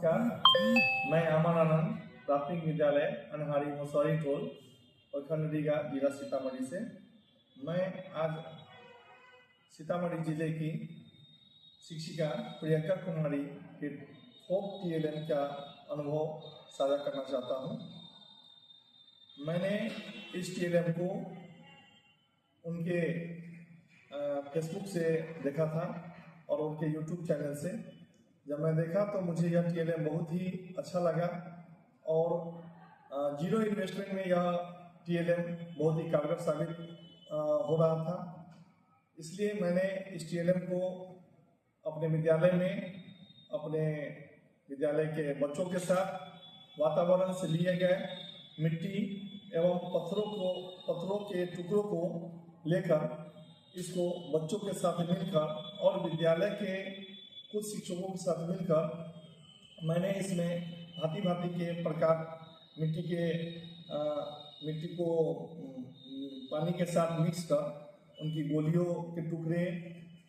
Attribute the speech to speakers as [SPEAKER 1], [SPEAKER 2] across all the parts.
[SPEAKER 1] नमस्कार। मैं अमर आनंद प्राथमिक विद्यालय अनहारी मसौरी टोल प्रखंड रीगा जिला सीतामढ़ी से। मैं आज सीतामढ़ी जिले की शिक्षिका प्रियंका कुमारी के फोक TLM का अनुभव साझा करना चाहता हूँ। मैंने इस TLM को उनके फेसबुक से देखा था और उनके यूट्यूब चैनल से। जब मैं देखा तो मुझे यह TLM बहुत ही अच्छा लगा और जीरो इन्वेस्टमेंट में यह TLM बहुत ही कारगर साबित हो रहा था। इसलिए मैंने इस TLM को अपने विद्यालय में अपने विद्यालय के बच्चों के साथ वातावरण से लिए गए मिट्टी एवं पत्थरों के टुकड़ों को लेकर इसको बच्चों के साथ मिलकर और विद्यालय के कुछ शिक्षकों के साथ मिलकर मैंने इसमें भांति भांति के प्रकार मिट्टी को पानी के साथ मिक्स कर उनकी गोलियों के टुकड़े,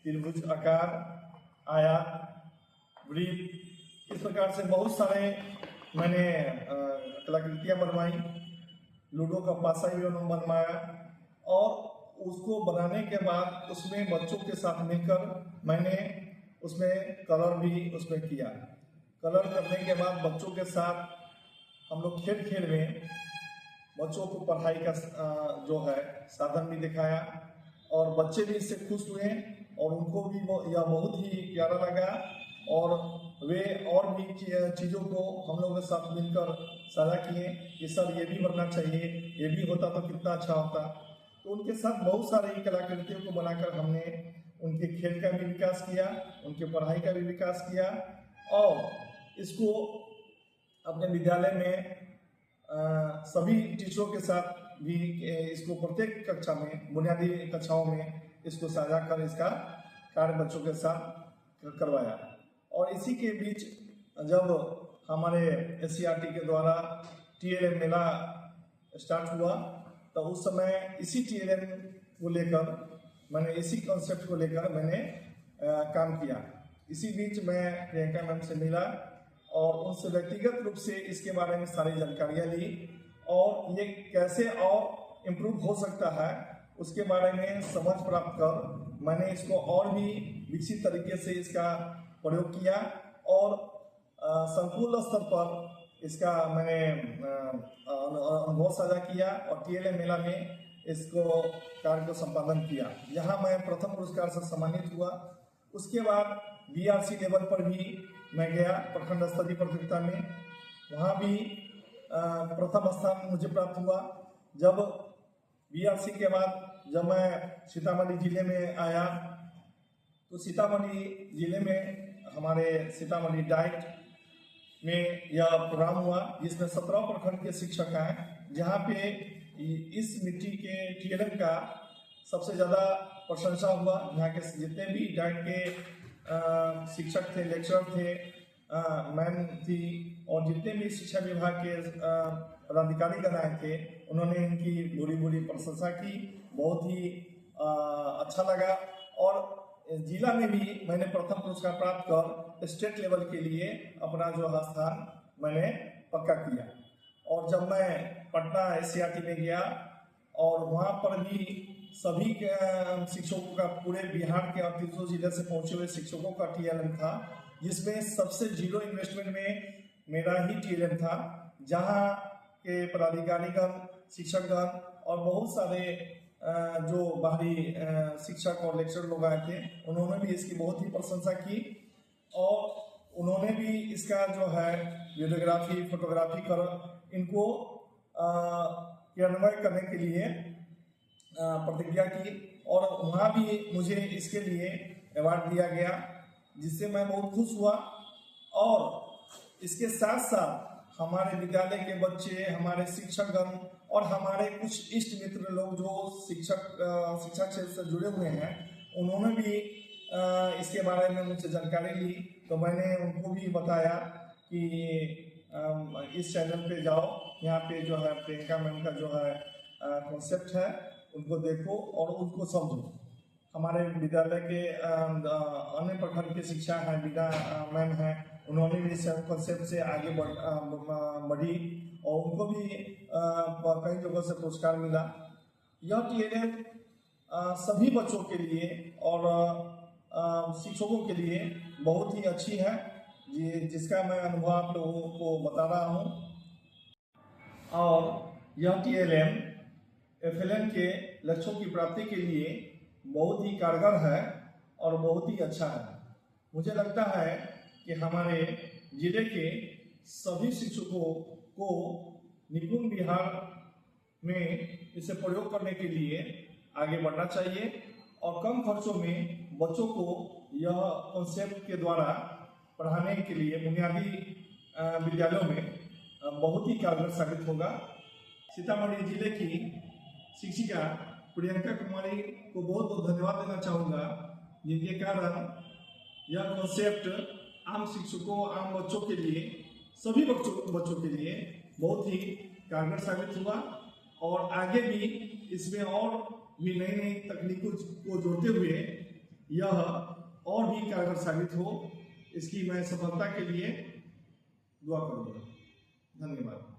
[SPEAKER 1] त्रिभुज आकार, आयत, वृत्त, इस प्रकार से बहुत सारे मैंने कलाकृतियाँ बनवाई। लूडो का पासा भी बनवाया और उसको बनाने के बाद उसमें बच्चों के साथ मिलकर मैंने उसमें कलर भी उसमें किया। कलर करने के बाद बच्चों के साथ हम लोग खेल में बच्चों को पढ़ाई का जो है साधन भी दिखाया और बच्चे भी इससे खुश हुए और उनको भी यह बहुत ही प्यारा लगा और वे और भी चीज़ों को हम लोगों के साथ मिलकर साझा किए कि सर ये भी बनना चाहिए, ये भी होता तो कितना अच्छा होता। तो उनके साथ बहुत सारी कलाकृतियों को बनाकर हमने उनके खेल का भी विकास किया, उनके पढ़ाई का भी विकास किया और इसको अपने विद्यालय में सभी टीचरों के साथ भी इसको प्रत्येक कक्षा में बुनियादी कक्षाओं में इसको साझा कर इसका कार्य बच्चों के साथ करवाया। और इसी के बीच जब हमारे SCERT के द्वारा TLM मेला स्टार्ट हुआ तो उस समय इसी TLM को लेकर मैंने इसी कॉन्सेप्ट को लेकर मैंने काम किया। इसी बीच मैं प्रियंका मैम से मिला और उनसे व्यक्तिगत रूप से इसके बारे में सारी जानकारियाँ ली और ये कैसे और इम्प्रूव हो सकता है उसके बारे में समझ प्राप्त कर मैंने इसको और भी विकसित तरीके से इसका प्रयोग किया और संकुल स्तर पर इसका मैंने अनुभव साझा किया और TLM मेला में इसको कार्य को संपादन किया। यहाँ मैं प्रथम पुरस्कार से सम्मानित हुआ। उसके बाद BRC लेवल पर भी मैं गया प्रखंड स्तरीय प्रतियोगिता में, वहाँ भी प्रथम स्थान मुझे प्राप्त हुआ। जब BRC के बाद जब मैं सीतामढ़ी जिले में आया तो सीतामढ़ी जिले में हमारे सीतामढ़ी डाइट में यह प्रोग्राम हुआ जिसमें 17 प्रखंड के शिक्षक आए, जहाँ पे इस मिट्टी के TLM का सबसे ज़्यादा प्रशंसा हुआ। यहाँ के जितने भी डाइट के शिक्षक थे, लेक्चरर थे, मैम थी और जितने भी शिक्षा विभाग के पदाधिकारी आए थे उन्होंने इनकी बुरी प्रशंसा की। बहुत ही अच्छा लगा और जिला में भी मैंने प्रथम पुरस्कार प्राप्त कर स्टेट लेवल के लिए अपना जो स्थान मैंने पक्का किया। और जब मैं पटना SCERT में गया और वहाँ पर भी सभी शिक्षकों का पूरे बिहार के 38 जिले से पहुँचे हुए शिक्षकों का TLM था, जिसमें सबसे जीरो इन्वेस्टमेंट में मेरा ही TLM था, जहाँ के पदाधिकारीगण, शिक्षकगण और बहुत सारे जो बाहरी शिक्षक और लेक्चर लोग आए थे उन्होंने भी इसकी बहुत ही प्रशंसा की और उन्होंने भी इसका जो है वीडियोग्राफी, फोटोग्राफी कर इनको क्रियान्वयन करने के लिए प्रतिज्ञा की और वहाँ भी मुझे इसके लिए अवार्ड दिया गया, जिससे मैं बहुत खुश हुआ। और इसके साथ साथ हमारे विद्यालय के बच्चे, हमारे शिक्षकगण और हमारे कुछ इष्ट मित्र लोग जो शिक्षा क्षेत्र से जुड़े हुए हैं उन्होंने भी इसके बारे में मुझसे जानकारी ली। तो मैंने उनको भी बताया कि इस चैनल पे जाओ, यहाँ पे जो है प्रियंका मैम का जो है कॉन्सेप्ट है उनको देखो और उनको समझो। हमारे विद्यालय के अन्य प्रखंड के शिक्षा हैं, बीना मैम हैं, उन्होंने भी इस कॉन्सेप्ट से आगे बढ़ी और उनको भी कई जगहों से पुरस्कार मिला। यह TLM सभी बच्चों के लिए और शिक्षकों के लिए बहुत ही अच्छी है, जिसका मैं अनुभव आप लोगों को बता रहा हूँ। और यह TLM FLN के लक्ष्यों की प्राप्ति के लिए बहुत ही कारगर है और बहुत ही अच्छा है। मुझे लगता है कि हमारे जिले के सभी शिक्षकों को निपुण बिहार में इसे प्रयोग करने के लिए आगे बढ़ना चाहिए और कम खर्चों में बच्चों को यह कॉन्सेप्ट के द्वारा पढ़ाने के लिए बुनियादी विद्यालयों में बहुत ही कारगर साबित होगा। सीतामढ़ी जिले की शिक्षिका प्रियंका कुमारी को बहुत बहुत धन्यवाद देना चाहूँगा, जिनके कारण यह कॉन्सेप्ट आम शिक्षकों, आम बच्चों के लिए, सभी बच्चों के लिए बहुत ही कारगर साबित हुआ और आगे भी इसमें और भी नई नई तकनीकों को जोड़ते हुए यह और भी कारगर साबित हो, इसकी मैं सफलता के लिए दुआ करूँगा। धन्यवाद।